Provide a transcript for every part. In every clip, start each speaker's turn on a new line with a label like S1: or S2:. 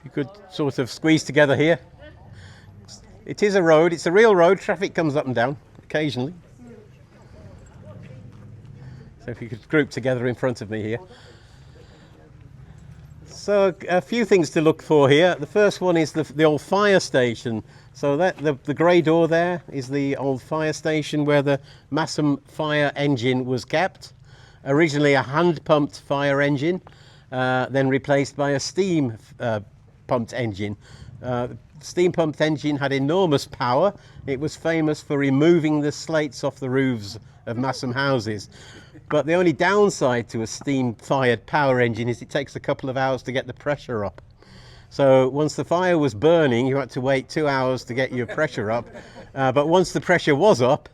S1: You could sort of squeeze together here. It is a road, it's a real road, traffic comes up and down occasionally. So if you could group together in front of me here. So a few things to look for here. The first one is the old fire station. So that the grey door there is the old fire station where the Masham fire engine was kept. Originally a hand-pumped fire engine, then replaced by a steam pumped engine. Steam pumped engine had enormous power. It was famous for removing the slates off the roofs of Masham houses. But the only downside to a steam-fired power engine is it takes a couple of hours to get the pressure up. So once the fire was burning, you had to wait 2 hours to get your pressure up. But once the pressure was up,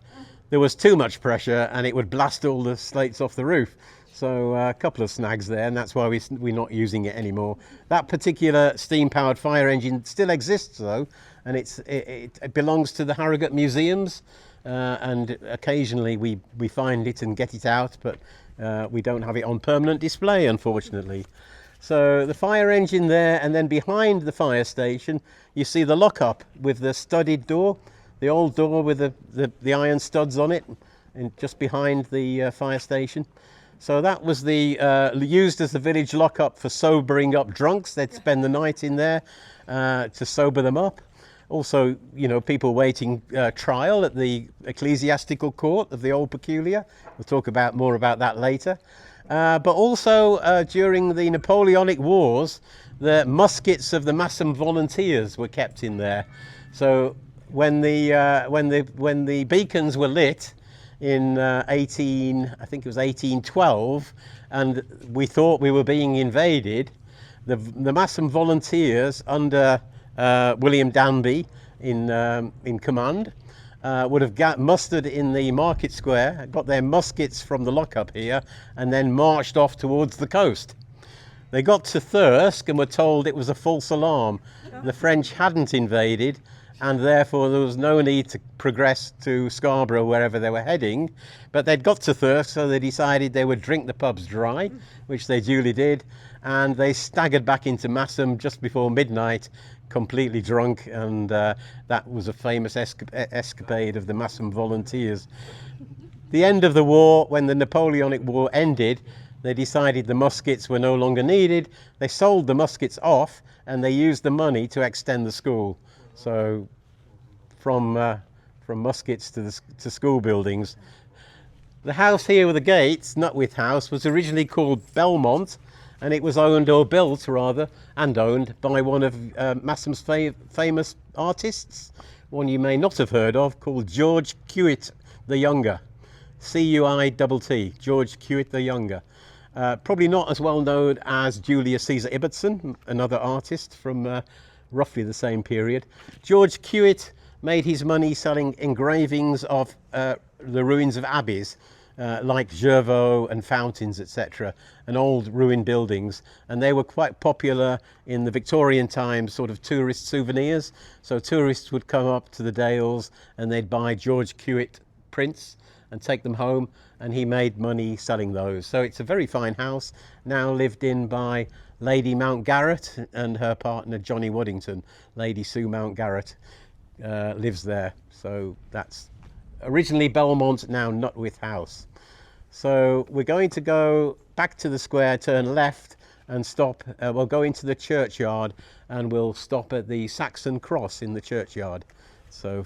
S1: there was too much pressure and it would blast all the slates off the roof. So a couple of snags there, and that's why we're not using it anymore. That particular steam-powered fire engine still exists though, and it belongs to the Harrogate Museums. And occasionally we find it and get it out, but we don't have it on permanent display, unfortunately. So the fire engine there, and then behind the fire station you see the lockup with the studded door, the old door with the iron studs on it, and just behind the fire station. So that was used as the village lockup for sobering up drunks. They'd spend the night in there to sober them up. Also, you know, people waiting trial at the ecclesiastical court of the Old Peculiar. We'll talk more about that later. But also during the Napoleonic Wars, the muskets of the Masham volunteers were kept in there. So when the beacons were lit in I think it was 1812, and we thought we were being invaded, the Masham volunteers under William Danby in command would have mustered in the market square, got their muskets from the lockup here, and then marched off towards the coast. They got to Thirsk and were told it was a false alarm. The French hadn't invaded, and therefore there was no need to progress to Scarborough, wherever they were heading. But they'd got to Thirsk, so they decided they would drink the pubs dry, which they duly did, and they staggered back into Masham just before midnight, completely drunk, and that was a famous escapade of the Masham volunteers. The end of the war, when the Napoleonic War ended, they decided the muskets were no longer needed. They sold the muskets off, and they used the money to extend the school. So from muskets to school buildings. The house here with the gates, Nutwith House, was originally called Belmont, and it was owned, or built rather, and owned by one of Masham's famous artists, one you may not have heard of, called George Cuitt the Younger. C-U-I-T-T, George Cuitt the Younger. Probably not as well known as Julius Caesar Ibbotson, another artist from roughly the same period. George Cuitt made his money selling engravings of the ruins of abbeys, like Jervaux and fountains, etc., and old ruined buildings, and they were quite popular in the Victorian times, sort of tourist souvenirs. So tourists would come up to the Dales and they'd buy George Cuitt prints and take them home, and he made money selling those. So it's a very fine house, now lived in by Lady Mountgarrett and her partner Johnny Waddington. Lady Sue Mountgarrett lives there. So that's originally Belmont, now Nutwith House. So we're going to go back to the square, turn left and stop. We'll go into the churchyard and we'll stop at the Saxon cross in the churchyard. So